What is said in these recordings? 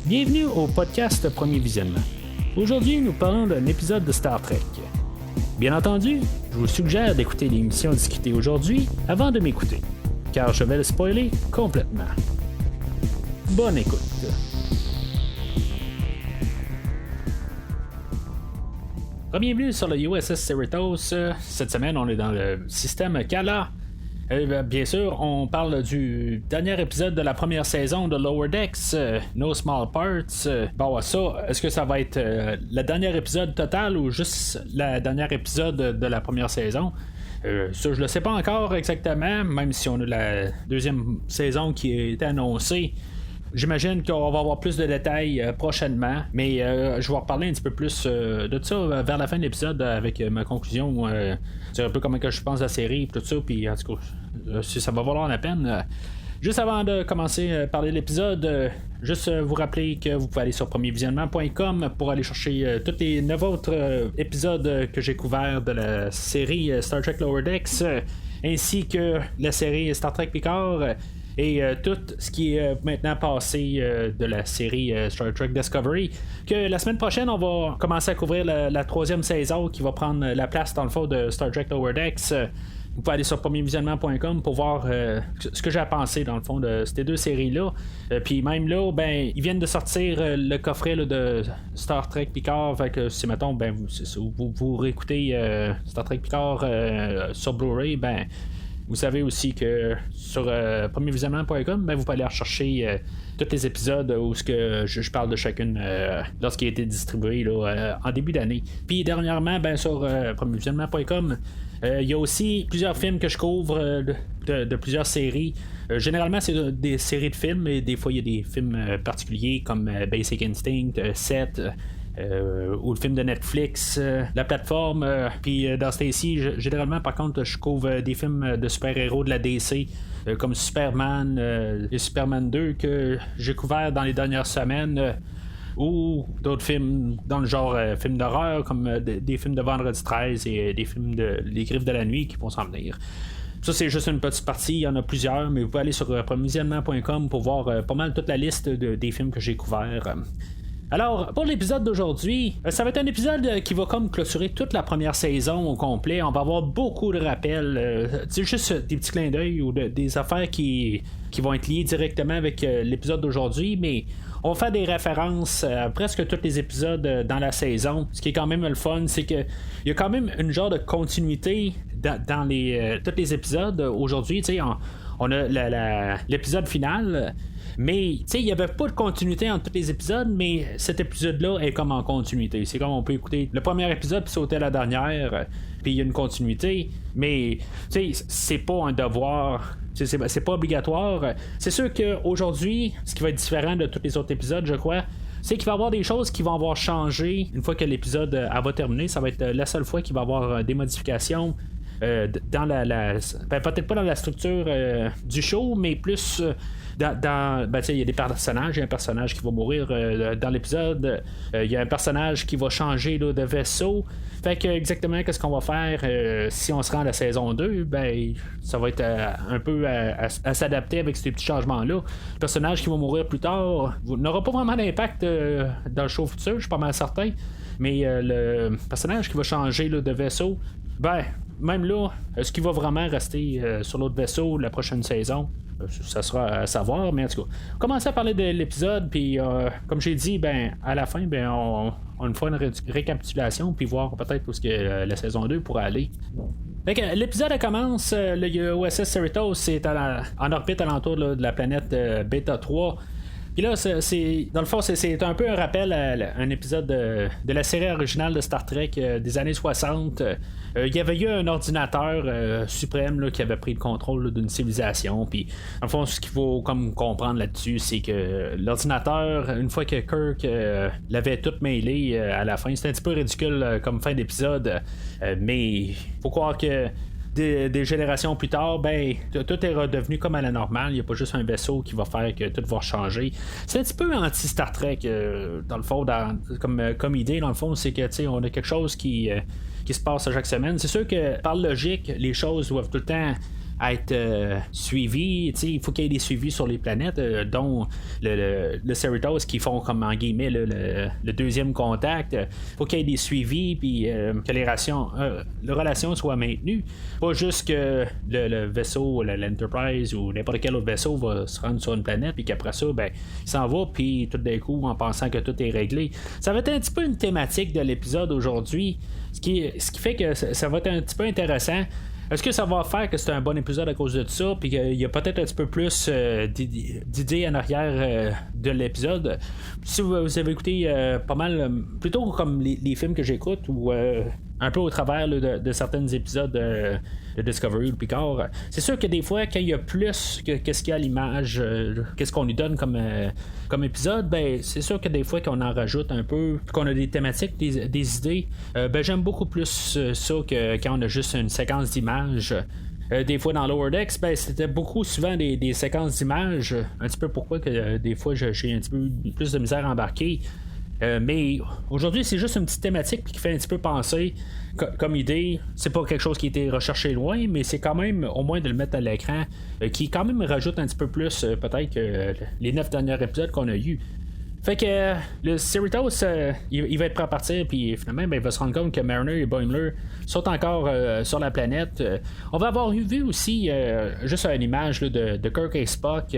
Bienvenue au podcast Premier Visionnement. Aujourd'hui, nous parlons d'un épisode de Star Trek. Bien entendu, je vous suggère d'écouter l'émission discutée aujourd'hui avant de m'écouter, car je vais le spoiler complètement. Bonne écoute. Bienvenue sur le USS Cerritos. Cette semaine, on est dans le système Kala. Bien sûr, on parle du dernier épisode de la première saison de Lower Decks, No Small Parts. Bon, ça, est-ce que ça va être le dernier épisode total ou juste le dernier épisode de la première saison? Ça, je le sais pas encore exactement, même si on a la deuxième saison qui a été annoncée. J'imagine qu'on va avoir plus de détails prochainement, mais je vais reparler un petit peu plus de ça vers la fin de l'épisode avec ma conclusion. C'est un peu comment que je pense à la série et tout ça, puis en tout cas, si ça va valoir la peine. Juste avant de commencer à parler de l'épisode, juste vous rappeler que vous pouvez aller sur premiervisionnement.com pour aller chercher tous les 9 autres épisodes que j'ai couverts de la série Star Trek Lower Decks, ainsi que la série Star Trek Picard. Et tout ce qui est maintenant passé de la série Star Trek Discovery, que la semaine prochaine on va commencer à couvrir la troisième saison qui va prendre la place dans le fond de Star Trek Lower Decks. Vous pouvez aller sur premiervisionnement.com pour voir ce que j'ai à penser dans le fond de ces deux séries-là. Puis même là, ben ils viennent de sortir le coffret là, de Star Trek Picard. Fait que si mettons, ben vous réécoutez Star Trek Picard sur Blu-ray, ben vous savez aussi que sur premiervisionnement.com, ben, vous pouvez aller rechercher tous les épisodes où ce que je parle de chacune lorsqu'il a été distribué là, en début d'année. Puis dernièrement, ben, sur premiervisionnement.com, il y a aussi plusieurs films que je couvre de plusieurs séries. Généralement, c'est des séries de films, mais des fois, il y a des films particuliers comme Basic Instinct, 7... ou le film de Netflix, la plateforme. Puis dans ce cas-ci, généralement, par contre, je couvre des films de super-héros de la DC, comme Superman et Superman 2 que j'ai couvert dans les dernières semaines. Ou d'autres films dans le genre films d'horreur, comme des films de Vendredi 13 et des films de Les Griffes de la Nuit qui vont s'en venir. Ça, c'est juste une petite partie, il y en a plusieurs, mais vous pouvez aller sur premiervisionnement.com pour voir pas mal toute la liste des films que j'ai couverts. Alors, pour l'épisode d'aujourd'hui, ça va être un épisode qui va comme clôturer toute la première saison au complet. On va avoir beaucoup de rappels, c'est juste des petits clins d'œil ou des affaires qui vont être liées directement avec l'épisode d'aujourd'hui, mais on va faire des références à presque tous les épisodes dans la saison. Ce qui est quand même le fun, c'est qu'il y a quand même une genre de continuité dans tous les épisodes. Aujourd'hui, tu sais, on a l'épisode final. Mais tu sais, il n'y avait pas de continuité entre tous les épisodes, mais cet épisode-là est comme en continuité. C'est comme on peut écouter le premier épisode puis sauter à la dernière, puis il y a une continuité. Mais tu sais, c'est pas un devoir. C'est pas obligatoire. C'est sûr qu'aujourd'hui, ce qui va être différent de tous les autres épisodes, je crois, c'est qu'il va y avoir des choses qui vont avoir changé une fois que l'épisode va terminer. Ça va être la seule fois qu'il va y avoir des modifications dans peut-être pas dans la structure du show, mais plus il y a des personnages. Il y a un personnage qui va mourir dans l'épisode. Il y a un personnage qui va changer là, de vaisseau. Fait que exactement qu'est-ce qu'on va faire si on se rend à la saison 2, ben ça va être un peu à s'adapter avec ces petits changements-là. Le personnage qui va mourir plus tard n'aura pas vraiment d'impact dans le show futur, je suis pas mal certain. Mais le personnage qui va changer là, de vaisseau, ben même là, est-ce qu'il va vraiment rester sur l'autre vaisseau la prochaine saison? Ça sera à savoir, mais en tout cas, on commence à parler de l'épisode, puis comme j'ai dit, ben à la fin, ben on fera une récapitulation, puis voir peut-être où est-ce que la saison 2 pourrait aller. Fait que l'épisode commence, le USS Cerritos est en orbite alentour là, de la planète Beta 3. Puis là, dans le fond, c'est un peu un rappel à un épisode de la série originale de Star Trek des années 60. Il y avait eu un ordinateur suprême là, qui avait pris le contrôle là, d'une civilisation. Puis, dans le fond, ce qu'il faut comme comprendre là-dessus, c'est que l'ordinateur, une fois que Kirk l'avait tout mêlé à la fin, c'est un petit peu ridicule comme fin d'épisode. Mais faut croire que des générations plus tard, ben tout est redevenu comme à la normale. Il n'y a pas juste un vaisseau qui va faire que tout va changer. C'est un petit peu anti-Star Trek dans le fond, comme idée, dans le fond, c'est que tu sais, on a quelque chose qui se passe à chaque semaine. C'est sûr que par logique, les choses doivent tout le temps être suivis. Il faut qu'il y ait des suivis sur les planètes, dont le Cerritos qui font comme en guillemets le deuxième contact. Faut qu'il y ait des suivis puis que les relations soient maintenues. Pas juste que le vaisseau, l'Enterprise ou n'importe quel autre vaisseau va se rendre sur une planète puis qu'après ça, ben, il s'en va puis tout d'un coup en pensant que tout est réglé. Ça va être un petit peu une thématique de l'épisode aujourd'hui, ce qui fait que ça va être un petit peu intéressant. Est-ce que ça va faire que c'est un bon épisode à cause de ça, puis qu'il y a peut-être un petit peu plus d'idées en arrière de l'épisode? Si vous avez écouté pas mal, plutôt comme les films que j'écoute, ou un peu au travers là, de certains épisodes de Discovery ou Picard, c'est sûr que des fois, quand il y a plus que ce qu'il y a à l'image, qu'est-ce qu'on lui donne comme épisode, ben c'est sûr que des fois qu'on en rajoute un peu, qu'on a des thématiques, des idées, ben j'aime beaucoup plus ça que quand on a juste une séquence d'images. Des fois dans Lower Decks, ben, c'était souvent des séquences d'images. Un petit peu pourquoi que des fois j'ai un petit peu plus de misère à embarquer. Mais aujourd'hui, c'est juste une petite thématique qui fait un petit peu penser comme idée. C'est pas quelque chose qui a été recherché loin, mais c'est quand même au moins de le mettre à l'écran, qui quand même rajoute un petit peu plus peut-être que les 9 derniers épisodes qu'on a eu. Fait que le Cerritos, il va être prêt à partir, puis finalement, ben, il va se rendre compte que Mariner et Boimler sont encore sur la planète. On va avoir vu aussi juste une image là, de Kirk et Spock,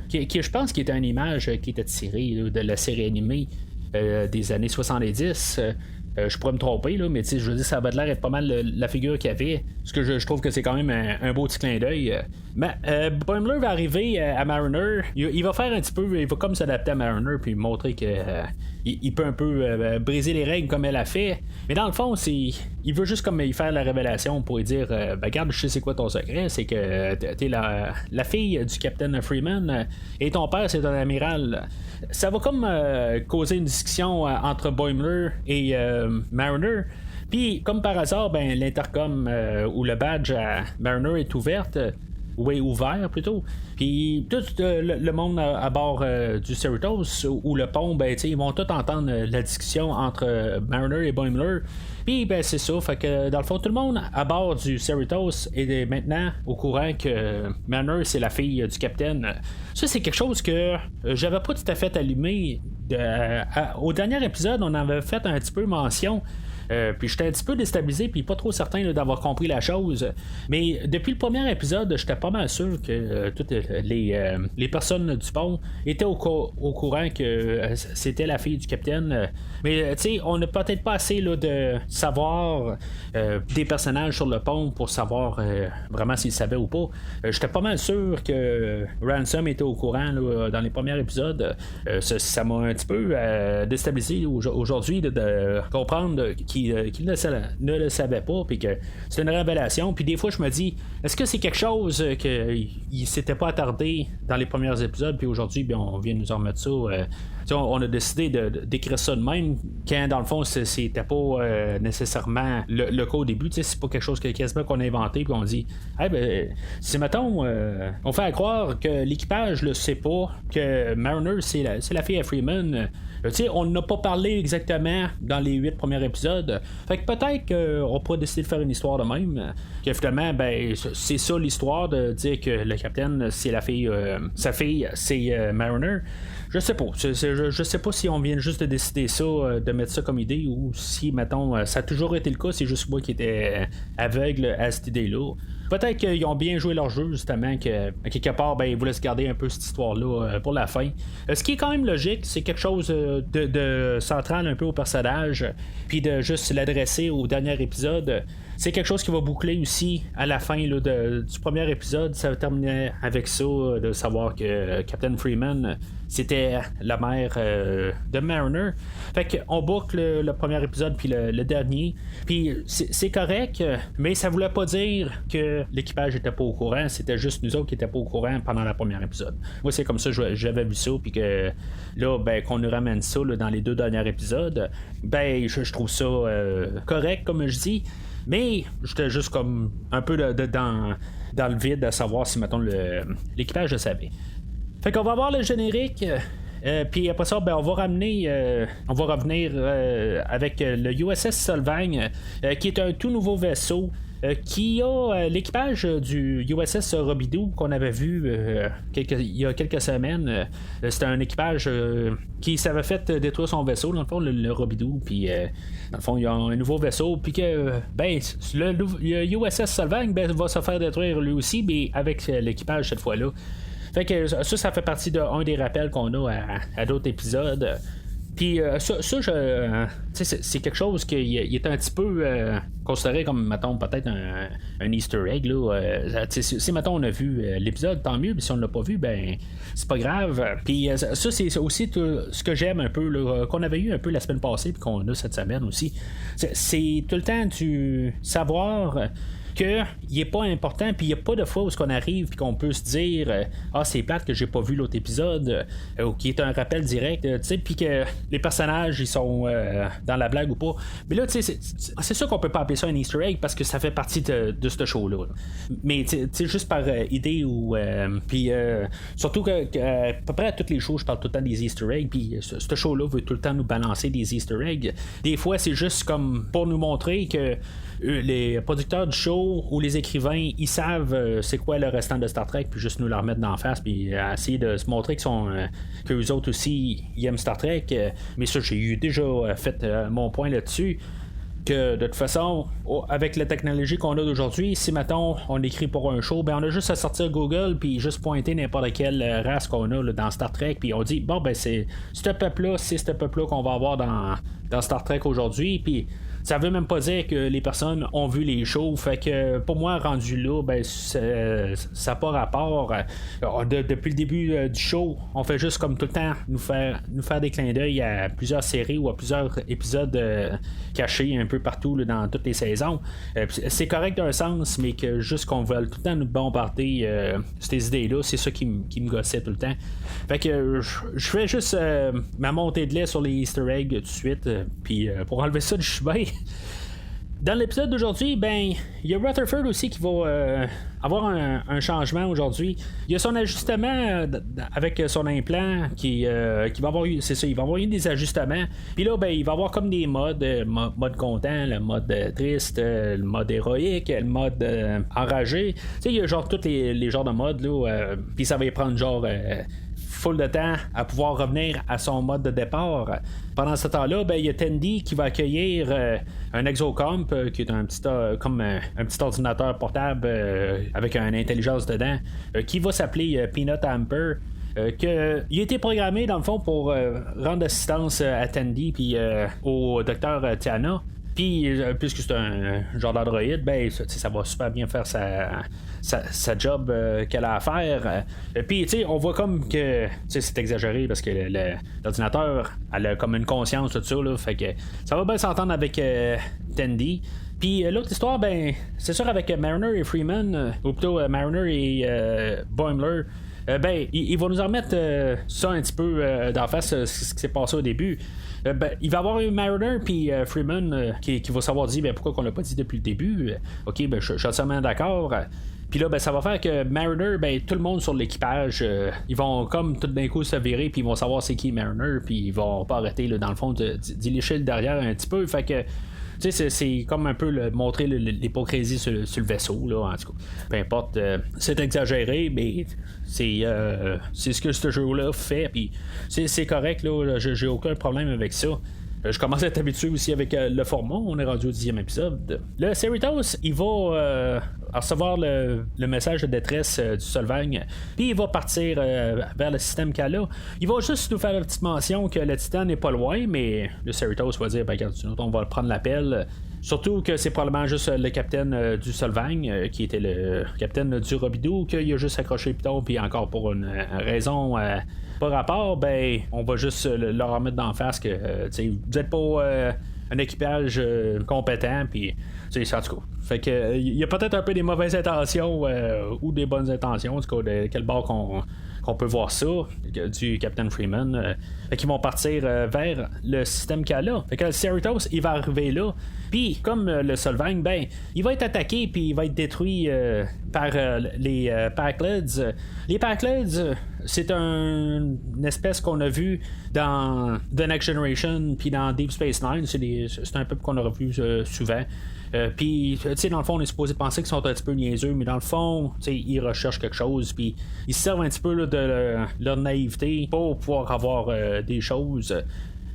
qui je pense qui était une image qui était tirée là, de la série animée des années 70. Je pourrais me tromper, là, mais je veux dire, ça va l'air être pas mal la figure qu'il y avait. Parce que je trouve que c'est quand même un beau petit clin d'œil. Mais Boimler va arriver à Mariner. Il va faire un petit peu. Il va comme s'adapter à Mariner puis montrer que il peut un peu briser les règles comme elle a fait. Mais dans le fond, il veut juste comme y faire la révélation pour lui dire ben, regarde, je sais c'est quoi ton secret. C'est que t'es la fille du Captain Freeman et ton père, c'est un amiral. Ça va comme causer une discussion entre Boimler et Mariner. Puis, comme par hasard, ben, l'intercom ou le badge à Mariner est ouverte. Ou est ouvert plutôt. Puis tout le monde à bord du Cerritos ou le pont, ben, ils vont tous entendre la discussion entre Mariner et Boimler. Puis ben, c'est ça, fait que dans le fond, tout le monde à bord du Cerritos est maintenant au courant que Mariner, c'est la fille du capitaine. Ça, c'est quelque chose que j'avais pas tout à fait allumé. Au dernier épisode, on avait fait un petit peu mention. Puis j'étais un petit peu déstabilisé puis pas trop certain là, d'avoir compris la chose. Mais depuis le premier épisode, j'étais pas mal sûr que toutes les personnes du pont étaient au courant que c'était la fille du capitaine. Mais tu sais, on n'a peut-être pas assez là, de savoir des personnages sur le pont pour savoir vraiment s'ils savaient ou pas. J'étais pas mal sûr que Ransom était au courant là, dans les premiers épisodes. Ça m'a un petit peu déstabilisé aujourd'hui de comprendre qu'il ne le savait pas, puis que c'est une révélation. Puis des fois, je me dis, est-ce que c'est quelque chose qu'il s'était pas attardé dans les premiers épisodes, puis aujourd'hui, bien, on vient nous en remettre ça. On a décidé d'écrire ça de même, quand dans le fond, c'était pas nécessairement le cas au début. C'est pas quelque chose quasiment qu'on a inventé, puis on dit, hey, ben, si mettons, on fait à croire que l'équipage ne sait pas que Mariner, c'est la fille à Freeman. On n'a pas parlé exactement dans les 8 premiers épisodes. Fait que peut-être qu'on pourrait décider de faire une histoire de même. Que finalement, ben, c'est ça l'histoire de dire que le capitaine, c'est la fille. Sa fille, c'est Mariner. Je sais pas. Je sais pas si on vient juste de décider ça, de mettre ça comme idée, ou si, mettons, ça a toujours été le cas, c'est juste moi qui étais aveugle à cette idée-là. Peut-être qu'ils ont bien joué leur jeu, justement, que quelque part, ben, ils voulaient se garder un peu cette histoire-là pour la fin. Ce qui est quand même logique, c'est quelque chose de central un peu au personnage, puis de juste l'adresser au dernier épisode. C'est quelque chose qui va boucler aussi à la fin là, du premier épisode. Ça va terminer avec ça, de savoir que Captain Freeman, c'était la mère de Mariner. Fait qu'on boucle le premier épisode puis le dernier. Puis c'est correct, mais ça voulait pas dire que l'équipage était pas au courant. C'était juste nous autres qui étaient pas au courant pendant le premier épisode. Moi, c'est comme ça que j'avais vu ça. Puis que là, ben, qu'on nous ramène ça là, dans les 2 derniers épisodes, ben, je trouve ça correct, comme je dis. Mais j'étais juste comme un peu dans le vide à savoir si, mettons, l'équipage le savait. Fait qu'on va voir le générique. Puis après ça, ben, on va revenir avec le USS Solvang, qui est un tout nouveau vaisseau qui a l'équipage du USS Robidou qu'on avait vu il y a quelques semaines. C'était un équipage qui s'avait fait détruire son vaisseau, dans le fond, le Robidou, puis dans le fond, il y a un nouveau vaisseau, puis que le USS Solvang va se faire détruire lui aussi, mais avec l'équipage cette fois-là. Fait que ça fait partie d'un des rappels qu'on a à d'autres épisodes. Puis c'est quelque chose qui est un petit peu considéré comme, mettons, peut-être un Easter egg. Si, mettons, on a vu l'épisode, tant mieux. Puis si on l'a pas vu, ben c'est pas grave. Puis ça, c'est aussi tout ce que j'aime un peu, là, qu'on avait eu un peu la semaine passée, puis qu'on a cette semaine aussi. C'est tout le temps du savoir qu'il n'est pas important, puis il n'y a pas de fois où on arrive puis qu'on peut se dire c'est plate que j'ai pas vu l'autre épisode, ou qui est un rappel direct, puis que les personnages ils sont dans la blague ou pas. Mais là, c'est sûr qu'on peut pas appeler ça un Easter egg parce que ça fait partie de ce show-là. Mais juste par idée ou puis surtout que à peu près à toutes les shows, je parle tout le temps des Easter eggs, puis ce show-là veut tout le temps nous balancer des Easter eggs. Des fois, c'est juste comme pour nous montrer que les producteurs du show ou les écrivains, ils savent c'est quoi le restant de Star Trek, puis juste nous le remettre d'en face, puis essayer de se montrer qu'eux autres aussi ils aiment Star Trek. Mais ça, j'ai déjà fait mon point là-dessus, que de toute façon, avec la technologie qu'on a d'aujourd'hui, si mettons on écrit pour un show, ben on a juste à sortir Google puis juste pointer n'importe quelle race qu'on a là, dans Star Trek, puis on dit bon ben c'est ce peuple-là qu'on va avoir dans Star Trek aujourd'hui, puis ça veut même pas dire que les personnes ont vu les shows. Fait que pour moi, rendu là, ben ça n'a pas rapport. Depuis le début du show, on fait juste comme tout le temps nous faire des clins d'œil à plusieurs séries ou à plusieurs épisodes cachés un peu partout là, dans toutes les saisons. C'est correct d'un sens, mais que juste qu'on veut tout le temps nous bombarder ces idées-là, c'est ça qui me gossait tout le temps. Fait que je fais juste ma montée de lait sur les Easter eggs tout de suite, puis pour enlever ça du chemin. Dans l'épisode d'aujourd'hui, ben, il y a Rutherford aussi qui va avoir un changement aujourd'hui. Il y a son ajustement avec son implant qui va avoir eu, c'est ça, il va avoir eu des ajustements. Puis là, ben, il va avoir comme des modes, mode content, le mode triste, le mode héroïque, le mode enragé. Tu sais, il y a genre tous les genres de modes là. Puis ça va y prendre genre full de temps à pouvoir revenir à son mode de départ. Pendant ce temps-là, ben, il y a Tandy qui va accueillir un Exocomp qui est un petit ordinateur portable avec une intelligence dedans qui va s'appeler Peanut Hamper. Il a été programmé dans le fond pour rendre assistance à Tandy puis au docteur Tiana. Puis, puisque c'est un genre d'androïde, ben, ça va super bien faire sa job qu'elle a à faire. Puis, tu sais, on voit comme que c'est exagéré parce que l'ordinateur, elle a comme une conscience de tout ça, là, fait que ça va bien s'entendre avec Tandy. Puis l'autre histoire, ben, c'est sûr avec Mariner et Freeman, ou plutôt Mariner et Boimler. Ben, ils vont nous en remettre ça un petit peu d'en face, ce qui s'est passé au début. Ben, il va y avoir eu Mariner puis Freeman qui va savoir dire ben, pourquoi qu'on l'a pas dit depuis le début. Ok, ben, je suis entièrement d'accord. Puis là, ben, ça va faire que Mariner, ben, tout le monde sur l'équipage, ils vont comme tout d'un coup se virer, puis ils vont savoir c'est qui Mariner, puis ils vont pas arrêter là, dans le fond d'y lécher le derrière un petit peu. Fait que tu sais, c'est comme un peu montrer l'hypocrisie sur le vaisseau, là, en tout cas. Peu importe, c'est exagéré, mais c'est ce que ce jeu-là fait, puis c'est correct, là, j'ai aucun problème avec ça. Je commence à être habitué aussi avec le format. On est rendu au 10e épisode. Le Cerritos, il va recevoir le message de détresse du Solvang, puis il va partir vers le système Kala. Il va juste nous faire la petite mention que le Titan n'est pas loin, mais le Cerritos va dire ben, regarde, on va prendre l'appel. Surtout que c'est probablement juste le capitaine du Solvang, qui était le capitaine du Robidou, qu'il a juste accroché le piton, puis encore pour une raison par rapport, ben on va juste leur remettre d'en face que vous n'êtes pas un équipage compétent, puis en tout cas. Fait que il y a peut-être un peu des mauvaises intentions ou des bonnes intentions, en tout cas de quel bord qu'on peut voir ça du Captain Freeman qui vont partir vers le système Kala. Fait que le Cerritos il va arriver là, puis comme le Solvang, ben il va être attaqué puis il va être détruit par les Pakleds. Les Pakleds, c'est une espèce qu'on a vu dans The Next Generation puis dans Deep Space Nine. C'est un peu qu'on a revu souvent. Puis, tu sais, dans le fond, on est supposé penser qu'ils sont un petit peu niaiseux, mais dans le fond, tu sais, ils recherchent quelque chose, puis ils se servent un petit peu là, de leur naïveté pour pouvoir avoir des choses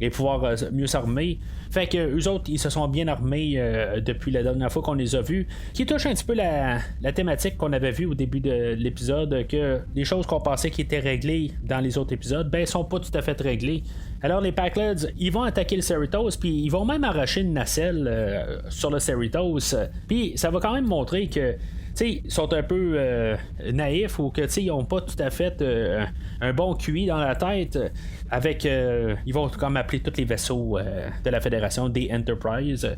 et pouvoir mieux s'armer. Fait que eux autres, ils se sont bien armés depuis la dernière fois qu'on les a vus, qui touche un petit peu la thématique qu'on avait vue au début de l'épisode, que les choses qu'on pensait qui étaient réglées dans les autres épisodes, ben, sont pas tout à fait réglées. Alors les Pakleds, ils vont attaquer le Cerritos, puis ils vont même arracher une nacelle sur le Cerritos, puis ça va quand même montrer que ils sont un peu naïfs ou que ils n'ont pas tout à fait un bon QI dans la tête avec ils vont comme appeler tous les vaisseaux de la Fédération des Enterprise.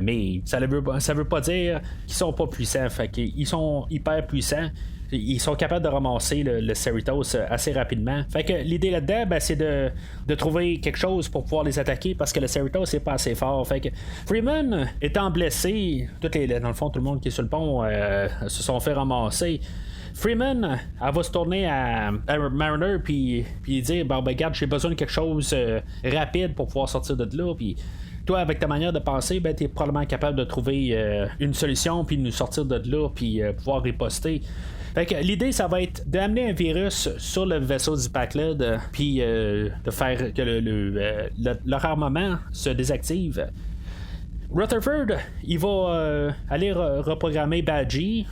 Mais ça veut pas dire qu'ils sont pas puissants. Fait qu'ils sont hyper puissants. Ils sont capables de ramasser le Cerritos assez rapidement. Fait que l'idée là-dedans, ben, c'est de trouver quelque chose pour pouvoir les attaquer parce que le Cerritos c'est pas assez fort. Fait que Freeman étant blessé, dans le fond, tout le monde qui est sur le pont se sont fait ramasser. Freeman, elle va se tourner à Mariner puis dire ben regarde, j'ai besoin de quelque chose rapide pour pouvoir sortir de là. Puis toi, avec ta manière de penser, ben, tu es probablement capable de trouver une solution puis de nous sortir de là puis pouvoir riposter. Fait que l'idée, ça va être d'amener un virus sur le vaisseau du Pakled puis de faire que leur armement se désactive. Rutherford, il va aller reprogrammer Badgie,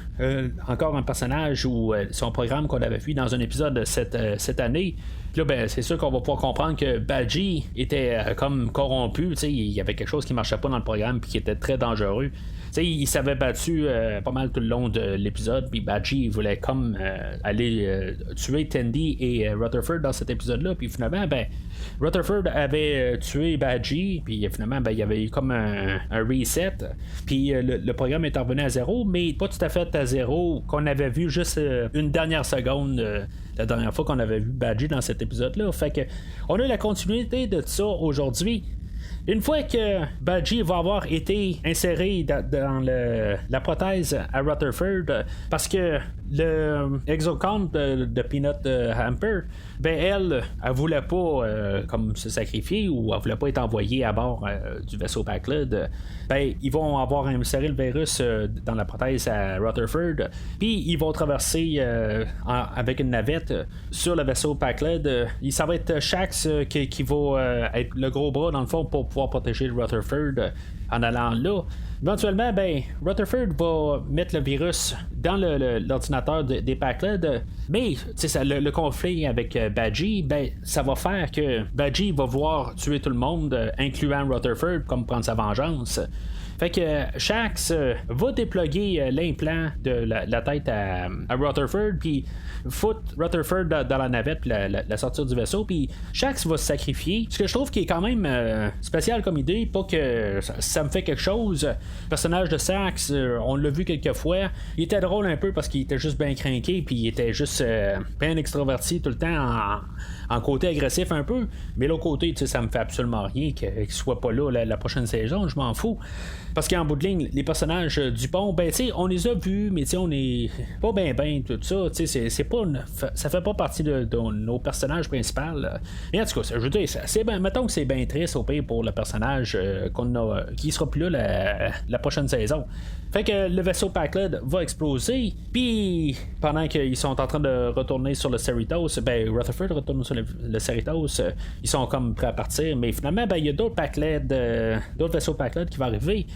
encore un personnage ou son programme qu'on avait vu dans un épisode cette année. Puis là, ben, c'est sûr qu'on va pouvoir comprendre que Badgie était comme corrompu, il y avait quelque chose qui marchait pas dans le programme puis qui était très dangereux. Il s'avait battu pas mal tout le long de l'épisode, puis Badgie voulait comme aller tuer Tandy et Rutherford dans cet épisode-là, puis finalement, ben, Rutherford avait tué Badgie, puis finalement, ben, il y avait eu comme un reset, puis le programme est revenu à zéro, mais pas tout à fait à zéro, qu'on avait vu juste une dernière seconde la dernière fois qu'on avait vu Badgie dans cet épisode-là. Fait que on a la continuité de ça aujourd'hui. Une fois que Badgie va avoir été inséré dans la prothèse à Rutherford, parce que le exocomp de Peanut Hamper, ben elle voulait pas comme se sacrifier ou elle voulait pas être envoyée à bord du vaisseau Pakled. Ben ils vont avoir inséré le virus dans la prothèse à Rutherford, puis ils vont traverser avec une navette sur le vaisseau Pakled. Ça va être Shax qui va être le gros bras dans le fond pour pouvoir protéger Rutherford en allant là. Éventuellement, ben, Rutherford va mettre le virus dans l'ordinateur des Pakled, mais le conflit avec Badgie, ben, ça va faire que Badgie va vouloir tuer tout le monde, incluant Rutherford, comme prendre sa vengeance. Fait que Shax va déploguer l'implant de la tête à Rutherford, puis foutre Rutherford dans la navette, puis la sortir du vaisseau, puis Shax va se sacrifier. Ce que je trouve qui est quand même spécial comme idée, pas que ça me fait quelque chose. Le personnage de Shax, on l'a vu quelques fois, il était drôle un peu parce qu'il était juste bien craqué, puis il était juste bien extraverti tout le temps en côté agressif un peu, mais l'autre côté, ça me fait absolument rien qu'il soit pas là la prochaine saison, je m'en fous. Parce qu'en bout de ligne, les personnages du pont, ben on les a vus, mais on est pas ben tout ça, c'est pas ça fait pas partie de nos personnages principaux. Mais en tout cas, je veux dire, mettons que c'est bien triste au pire pour le personnage qui sera plus là la prochaine saison. Fait que le vaisseau Pakled va exploser, puis pendant qu'ils sont en train de retourner sur le Cerritos, ben Rutherford retourne sur le Cerritos, ils sont comme prêts à partir, mais finalement, ben il y a d'autres vaisseaux Pakled qui vont arriver.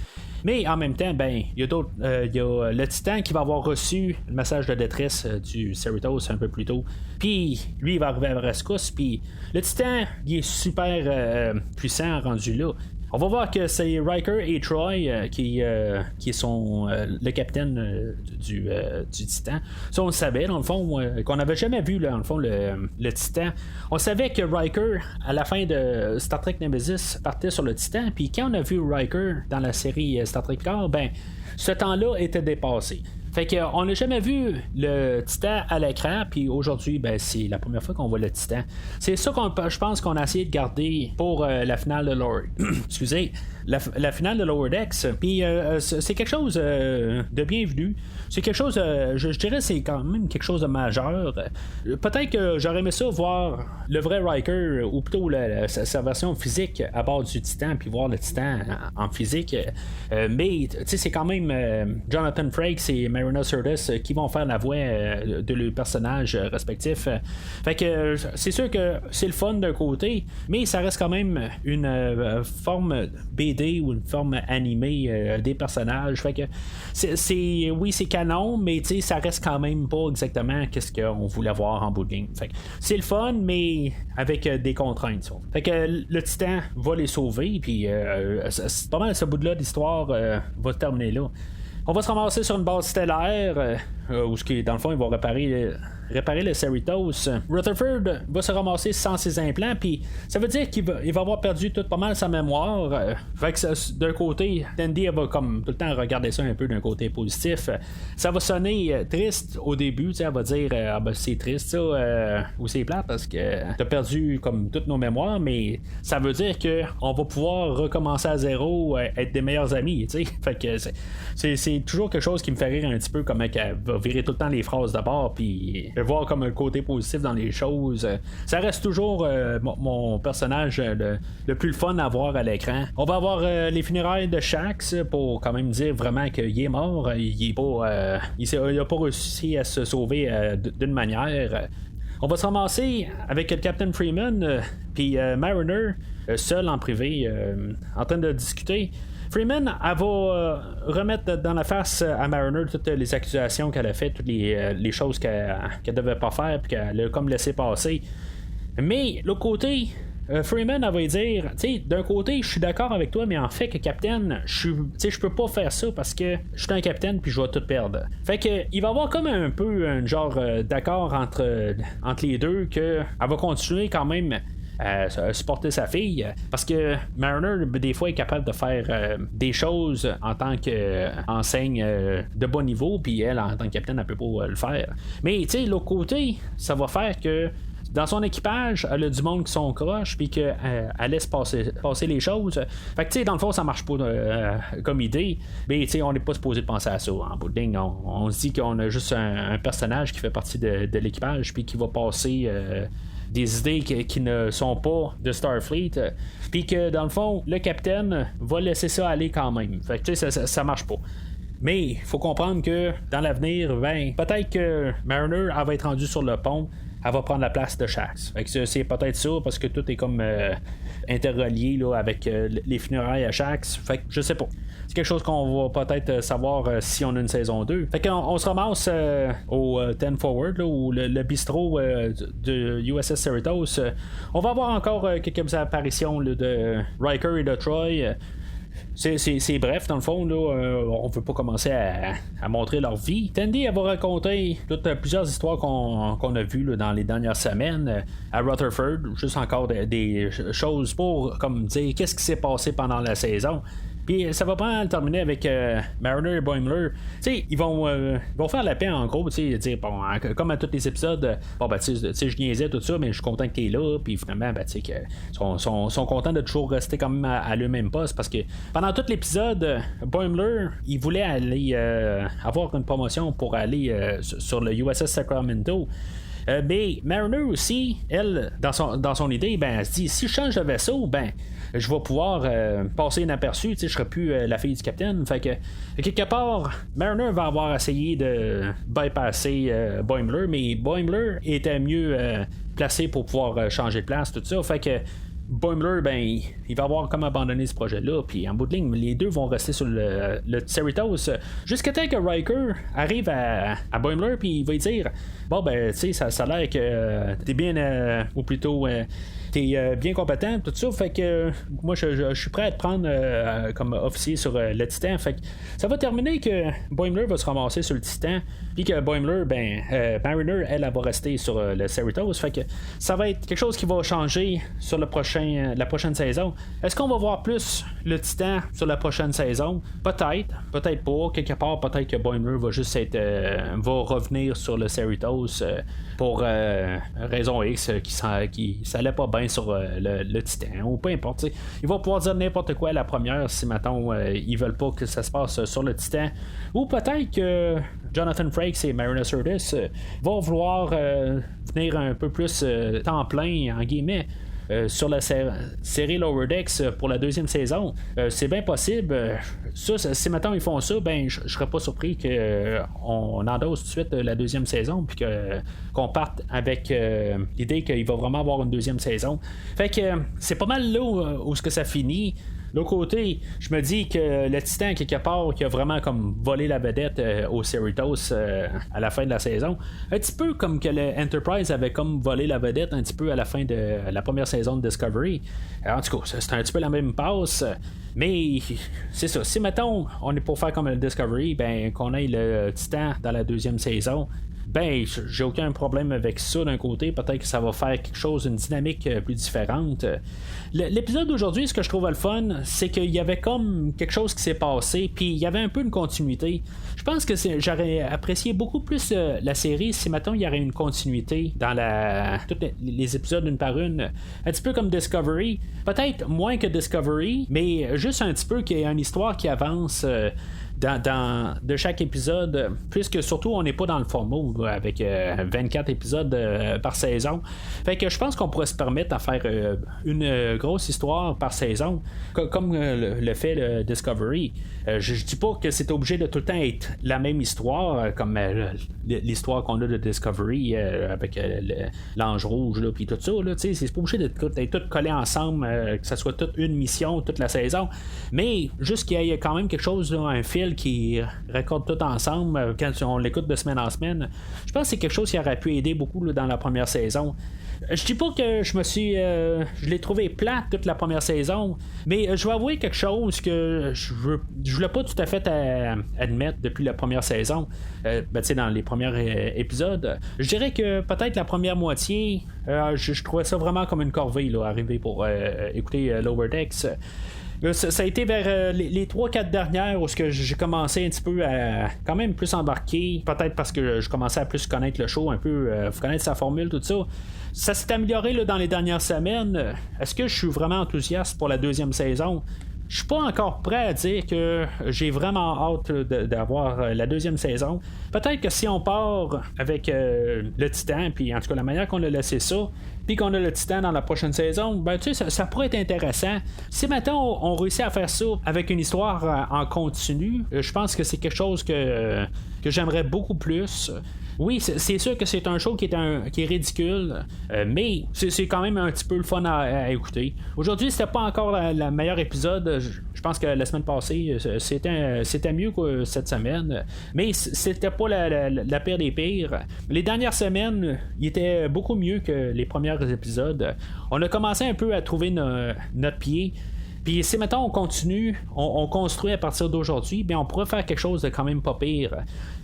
Mais en même temps, ben, il y a le Titan qui va avoir reçu le message de détresse du Cerritos un peu plus tôt. Puis lui, il va arriver à la rescousse. Puis le Titan, il est super puissant rendu là. On va voir que c'est Riker et Troy qui sont le capitaine du Titan. Ça, on le savait, dans le fond, qu'on n'avait jamais vu, là, dans le fond, le Titan. On savait que Riker, à la fin de Star Trek Nemesis, partait sur le Titan. Puis quand on a vu Riker dans la série Star Trek Picard, ben, ce temps-là était dépassé. Fait qu'on n'a jamais vu le Titan à l'écran, puis aujourd'hui, ben, c'est la première fois qu'on voit le Titan. C'est ça je pense qu'on a essayé de garder pour la finale de Lower... Excusez, la finale de Lower Decks. Puis c'est quelque chose de bienvenu. C'est quelque chose, je dirais, c'est quand même quelque chose de majeur. Peut-être que j'aurais aimé ça voir le vrai Riker, ou plutôt sa version physique à bord du Titan, puis voir le Titan en physique. Mais tu sais, c'est quand même Jonathan Frakes et Marina Sirtis qui vont faire la voix de leurs personnages respectifs. Fait que c'est sûr que c'est le fun d'un côté, mais ça reste quand même une forme BD ou une forme animée des personnages. Fait que oui, c'est canon, mais ça reste quand même pas exactement qu'est-ce qu'on voulait voir en bout de ligne. Fait que c'est le fun, mais avec des contraintes. Fait que le Titan va les sauver, puis c'est pas mal ce bout-là d'histoire va terminer là. On va se ramasser sur une base stellaire où dans le fond ils vont réparer le Cerritos. Rutherford va se ramasser sans ses implants, puis ça veut dire qu'il va avoir perdu tout pas mal sa mémoire. Fait que d'un côté, Tandy va comme tout le temps regarder ça un peu d'un côté positif. Ça va sonner triste au début, elle va dire c'est triste ça, ou c'est plate parce que t'as perdu comme toutes nos mémoires, mais ça veut dire que on va pouvoir recommencer à zéro, être des meilleurs amis, tu sais. Fait que c'est toujours quelque chose qui me fait rire un petit peu, comme qu'elle va virer tout le temps les phrases d'abord, puis voir comme un côté positif dans les choses. Ça reste toujours mon personnage le plus fun à voir à l'écran. On va avoir les funérailles de Shax pour quand même dire vraiment qu'il est mort. Il a pas réussi à se sauver d'une manière. On va se ramasser avec le Captain Freeman puis Mariner seul en privé en train de discuter. Freeman, elle va remettre dans la face à Mariner toutes les accusations qu'elle a faites, toutes les choses qu'elle devait pas faire, puis qu'elle a comme laissé passer. Mais l'autre côté, Freeman, elle va dire, tu sais, d'un côté, je suis d'accord avec toi, mais en fait, que Captain, je peux pas faire ça parce que je suis un Capitaine puis je vais tout perdre. Fait que il va y avoir comme un peu un genre d'accord entre les deux, que elle va continuer quand même supporter sa fille, parce que Mariner des fois est capable de faire des choses en tant qu'enseigne de bon niveau, puis elle en tant que capitaine elle peut pas le faire. Mais tu sais, l'autre côté, ça va faire que dans son équipage, elle a du monde qui sont croches, puis qu'elle laisse passer les choses. Fait que tu sais, dans le fond, ça marche pas comme idée. Mais tu sais, on n'est pas supposé de penser à ça. En bout de ligne, on se dit qu'on a juste un personnage qui fait partie de l'équipage, puis qui va passer des idées qui ne sont pas de Starfleet, puis que dans le fond, le capitaine va laisser ça aller quand même. Fait que tu sais, ça marche pas. Mais il faut comprendre que dans l'avenir, peut-être que Mariner elle va être rendue sur le pont, elle va prendre la place de Shax. Fait que c'est peut-être ça, parce que tout est comme interrelié là, avec les funérailles à Shax. Fait que je sais pas. C'est quelque chose qu'on va peut-être savoir si on a une saison 2. Fait qu'on se ramasse au 10 Forward, là, ou le bistrot de USS Cerritos. On va avoir encore quelques apparitions là, de Riker et de Troy. C'est bref, dans le fond, là, on veut pas commencer à montrer leur vie. Tandy, elle va raconter plusieurs histoires qu'on a vues là, dans les dernières semaines à Rutherford, juste encore des choses pour comme dire qu'est-ce qui s'est passé pendant la saison. Puis ça va pas terminer avec Mariner et Boimler. Tu sais, ils vont faire la paix en gros, tu sais, dire bon, comme à tous les épisodes, bon ben tu sais, je niaisais tout ça, mais je suis content que t'es là, puis finalement, ben tu sais, sont contents de toujours rester quand même à le même poste, parce que pendant tout l'épisode, Boimler, il voulait aller avoir une promotion pour aller sur le USS Sacramento. Mais Mariner aussi, elle, dans son idée, ben elle se dit, si je change de vaisseau, ben je vais pouvoir passer inaperçu, tu sais, je serai plus la fille du capitaine. Fait que quelque part, Mariner va avoir essayé de bypasser Boimler, mais Boimler était mieux placé pour pouvoir changer de place, tout ça. Fait que Boimler, ben, il va avoir comme abandonné ce projet-là, puis en bout de ligne, les deux vont rester sur le Cerritos jusqu'à temps que Riker arrive à Boimler, puis il va lui dire bon, ben, tu sais, ça a l'air que t'es bien, ou plutôt, t'es bien compétent, tout ça. Fait que moi, je suis prêt à te prendre comme officier sur le Titan. Fait que ça va terminer que Boimler va se ramasser sur le Titan, puis que Boimler, Mariner, elle va rester sur le Cerritos. Fait que ça va être quelque chose qui va changer sur la prochaine saison. Est-ce qu'on va voir plus le Titan sur la prochaine saison? Peut-être pas. Quelque part, peut-être que Boimler va juste va revenir sur le Cerritos pour raison X qui s'allait pas bien sur le Titan, ou peu importe. T'sais. Il va pouvoir dire n'importe quoi à la première si maintenant ils veulent pas que ça se passe sur le Titan. Ou peut-être que Jonathan Frakes et Mariner Sirtis vont vouloir venir un peu plus temps plein en guillemets sur la série Lower Decks pour la deuxième saison. C'est bien possible. Si maintenant ils font ça, je serais pas surpris qu'on endosse tout de suite la deuxième saison, puis qu'on parte avec l'idée qu'il va vraiment avoir une deuxième saison. Fait que c'est pas mal là où ce que ça finit. De l'autre côté, je me dis que le Titan, quelque part, qui a vraiment comme volé la vedette au Cerritos à la fin de la saison, un petit peu comme que le Enterprise avait comme volé la vedette un petit peu à la fin de la première saison de Discovery. Alors, en tout cas, c'est un petit peu la même passe. Mais c'est ça. Si mettons, on est pour faire comme le Discovery, qu'on ait le Titan dans la deuxième saison, j'ai aucun problème avec ça d'un côté. Peut-être que ça va faire quelque chose, une dynamique plus différente. L'épisode d'aujourd'hui, ce que je trouve le fun, c'est qu'il y avait comme quelque chose qui s'est passé, puis il y avait un peu une continuité. Je pense que j'aurais apprécié beaucoup plus la série si maintenant il y aurait une continuité dans tous les épisodes une par une. Un petit peu comme Discovery. Peut-être moins que Discovery, mais juste un petit peu qu'il y ait une histoire qui avance. De chaque épisode, puisque surtout on n'est pas dans le format avec 24 épisodes par saison. Fait que je pense qu'on pourrait se permettre à faire une grosse histoire par saison, comme le fait le Discovery. Je dis pas que c'est obligé de tout le temps être la même histoire, comme l'histoire qu'on a de Discovery avec l'ange rouge puis tout ça. C'est pas obligé d'être tout collé ensemble, que ça soit toute une mission, toute la saison. Mais juste qu'il y ait quand même quelque chose, là, un fil qui raccorde tout ensemble quand on l'écoute de semaine en semaine. Je pense que c'est quelque chose qui aurait pu aider beaucoup là, dans la première saison. Je dis pas que je l'ai trouvé plate toute la première saison, mais je vais avouer quelque chose que je voulais pas tout à fait admettre depuis la première saison. Dans les premiers épisodes, je dirais que peut-être la première moitié, je trouvais ça vraiment comme une corvée là, arriver pour écouter Lower Decks. Ça a été vers les 3-4 dernières où j'ai commencé un petit peu à quand même plus embarquer, peut-être parce que je commençais à plus connaître le show, un peu connaître sa formule, tout ça. Ça s'est amélioré là, dans les dernières semaines. Est-ce que je suis vraiment enthousiaste pour la deuxième saison? Je suis pas encore prêt à dire que j'ai vraiment hâte d'avoir la deuxième saison. Peut-être que si on part avec le Titan, puis en tout cas la manière qu'on a laissé ça, puis qu'on a le Titan dans la prochaine saison, ça pourrait être intéressant. Si maintenant on réussit à faire ça avec une histoire en continu, je pense que c'est quelque chose que j'aimerais beaucoup plus. Oui, c'est sûr que c'est un show qui est ridicule, mais c'est quand même un petit peu le fun à écouter. Aujourd'hui, c'était pas encore le meilleur épisode. Je pense que la semaine passée, c'était mieux que cette semaine, mais c'était pas la pire des pires. Les dernières semaines, il était beaucoup mieux que les premiers épisodes. On a commencé un peu à trouver notre pied. Puis si maintenant on continue, on construit à partir d'aujourd'hui, on pourrait faire quelque chose de quand même pas pire.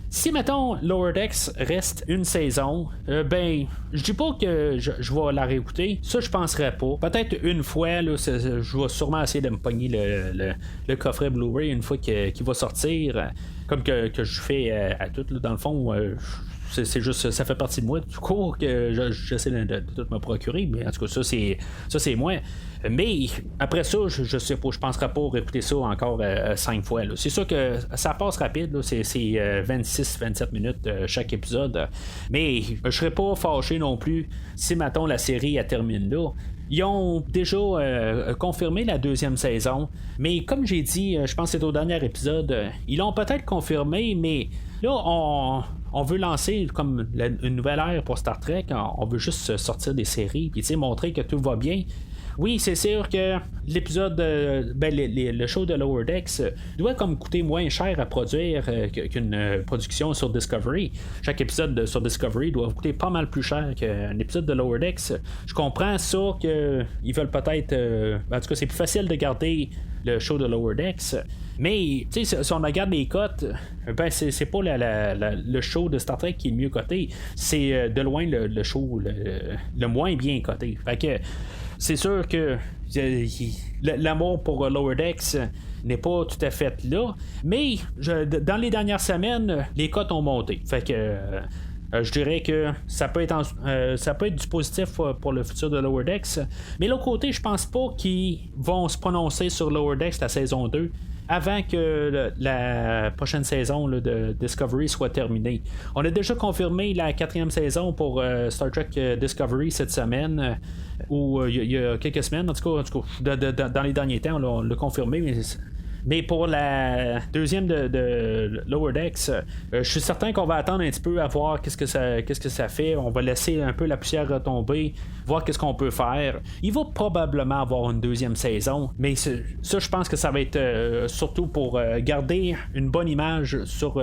Si mettons Lower Decks reste une saison, je dis pas que je vais la réécouter, ça je penserais pas. Peut-être une fois, là, je vais sûrement essayer de me pogner le coffret Blu-ray une fois qu'il va sortir, comme que je fais à tout, là, dans le fond. C'est juste, ça fait partie de moi du cours que j'essaie de tout me procurer, mais en tout cas ça c'est moi. Mais après ça, je sais pas, je penserais pas répéter ça encore 5 fois là. C'est sûr que ça passe rapide là, c'est 26-27 minutes chaque épisode, mais je serais pas fâché non plus si mettons la série elle termine là. Ils ont déjà confirmé la deuxième saison, mais comme j'ai dit, je pense que c'est au dernier épisode, ils l'ont peut-être confirmé, mais là on veut lancer comme une nouvelle ère pour Star Trek. On veut juste sortir des séries puis montrer que tout va bien. oui, c'est sûr que l'épisode, le show de Lower Decks doit comme coûter moins cher à produire qu'une production sur Discovery. Chaque épisode sur Discovery doit coûter pas mal plus cher qu'un épisode de Lower Decks. Je comprends ça qu'ils veulent peut-être, en tout cas, c'est plus facile de garder le show de Lower Decks. Mais si on regarde les cotes, ben c'est pas le show de Star Trek qui est le mieux coté, c'est de loin le show le moins bien coté. Fait que c'est sûr que l'amour pour Lower Decks n'est pas tout à fait là, mais dans les dernières semaines, les cotes ont monté. Fait que je dirais que ça peut être du positif pour le futur de Lower Decks. Mais l'autre côté, je pense pas qu'ils vont se prononcer sur Lower Decks la saison 2 avant que la prochaine saison de Discovery soit terminée. On a déjà confirmé la 4e saison pour Star Trek Discovery cette semaine, ou il y a quelques semaines, en tout cas dans les derniers temps, on l'a confirmé, mais pour la deuxième de Lower Decks, je suis certain qu'on va attendre un petit peu à voir qu'est-ce que ça fait. On va laisser un peu la poussière retomber, voir qu'est-ce qu'on peut faire. Il va probablement avoir une deuxième saison, mais ça, je pense que ça va être surtout pour garder une bonne image sur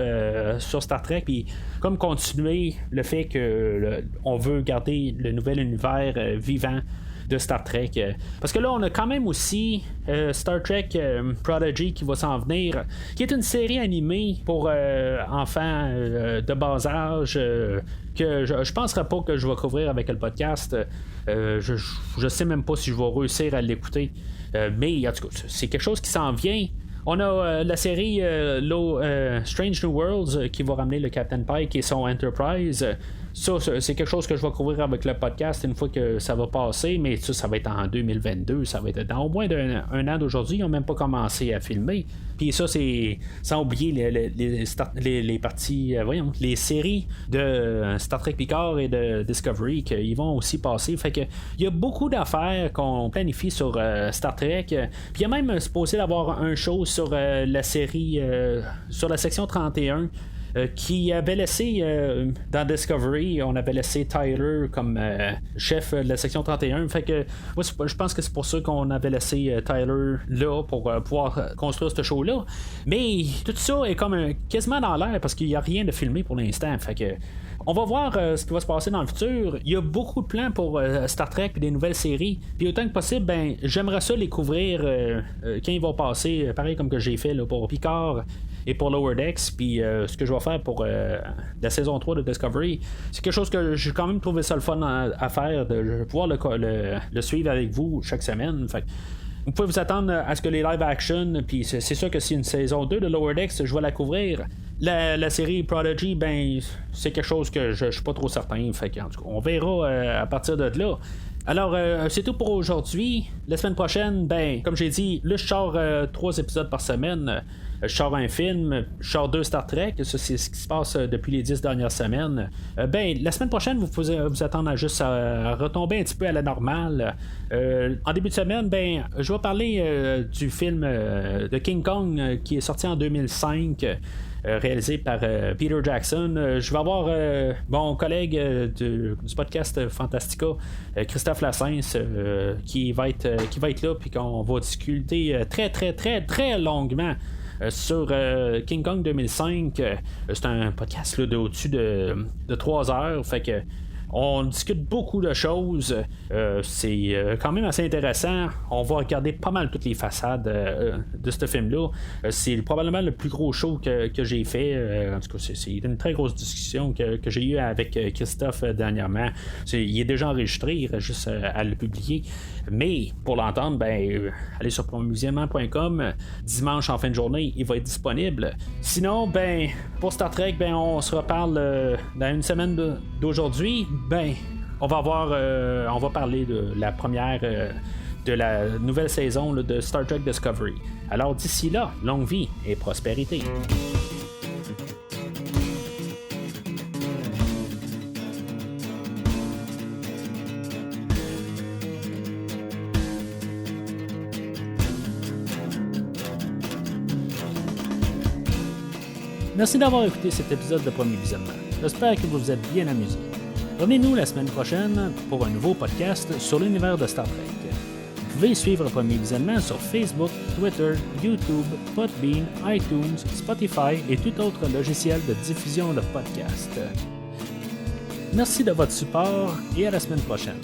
Star Trek, puis comme continuer le fait que on veut garder le nouvel univers vivant de Star Trek. Parce que là, on a quand même aussi Star Trek Prodigy qui va s'en venir, qui est une série animée pour enfants de bas âge que je penserais pas que je vais couvrir avec le podcast. Je sais même pas si je vais réussir à l'écouter. Mais en tout cas, c'est quelque chose qui s'en vient. On a la série Strange New Worlds qui va ramener le Captain Pike et son Enterprise. Ça, c'est quelque chose que je vais couvrir avec le podcast une fois que ça va passer, mais ça va être en 2022, ça va être dans au moins un an d'aujourd'hui. Ils n'ont même pas commencé à filmer. Puis ça, c'est sans oublier les parties, les séries de Star Trek Picard et de Discovery qu'ils vont aussi passer. Fait que il y a beaucoup d'affaires qu'on planifie sur Star Trek. Puis il y a même supposé d'avoir un show sur la série, sur la section 31. Qui avait laissé dans Discovery, on avait laissé Tyler comme chef de la section 31. Fait que moi, je pense que c'est pour ça qu'on avait laissé Tyler là pour pouvoir construire ce show-là. Mais tout ça est comme quasiment dans l'air parce qu'il n'y a rien de filmé pour l'instant. Fait que on va voir ce qui va se passer dans le futur. Il y a beaucoup de plans pour Star Trek et des nouvelles séries. Puis autant que possible, j'aimerais ça les couvrir quand ils vont passer, pareil comme que j'ai fait là, pour Picard et pour Lower Decks. Puis ce que je vais faire pour la saison 3 de Discovery, c'est quelque chose que j'ai quand même trouvé ça le fun à faire, de pouvoir le suivre avec vous chaque semaine. Fait vous pouvez vous attendre à ce que les live action, puis c'est sûr que si une saison 2 de Lower Decks, je vais la couvrir. La série Prodigy, c'est quelque chose que je suis pas trop certain. Fait que, en tout cas, on verra à partir de là. Alors, c'est tout pour aujourd'hui. La semaine prochaine, comme j'ai dit, là, je sors 3 épisodes par semaine. Je sors un film, je sors 2 Star Trek. Ça, c'est ce qui se passe depuis les 10 dernières semaines. La semaine prochaine, vous pouvez vous attendre à retomber un petit peu à la normale. En début de semaine, je vais parler du film de King Kong qui est sorti en 2005. Réalisé par Peter Jackson. Je vais avoir mon collègue du podcast Fantastica, Christophe Lassens, qui va être là, puis qu'on va discuter très très très très longuement sur King Kong 2005. C'est un podcast là, au-dessus de 3 heures, fait que on discute beaucoup de choses. C'est quand même assez intéressant. On va regarder pas mal toutes les façades de ce film-là. C'est probablement le plus gros show que j'ai fait. En tout cas, c'est une très grosse discussion que j'ai eue avec Christophe dernièrement. Il est déjà enregistré, il reste juste à le publier. Mais pour l'entendre, allez sur promusiement.com. Dimanche en fin de journée, il va être disponible. Sinon, pour Star Trek, on se reparle dans une semaine d'aujourd'hui. On va parler de la première de la nouvelle saison de Star Trek Discovery. Alors d'ici là, longue vie et prospérité. Merci d'avoir écouté cet épisode de Premier Visionnement. J'espère que vous vous êtes bien amusés. Revenez-nous la semaine prochaine pour un nouveau podcast sur l'univers de Star Trek. Vous pouvez suivre Premier Visionnement sur Facebook, Twitter, YouTube, Podbean, iTunes, Spotify et tout autre logiciel de diffusion de podcasts. Merci de votre support et à la semaine prochaine.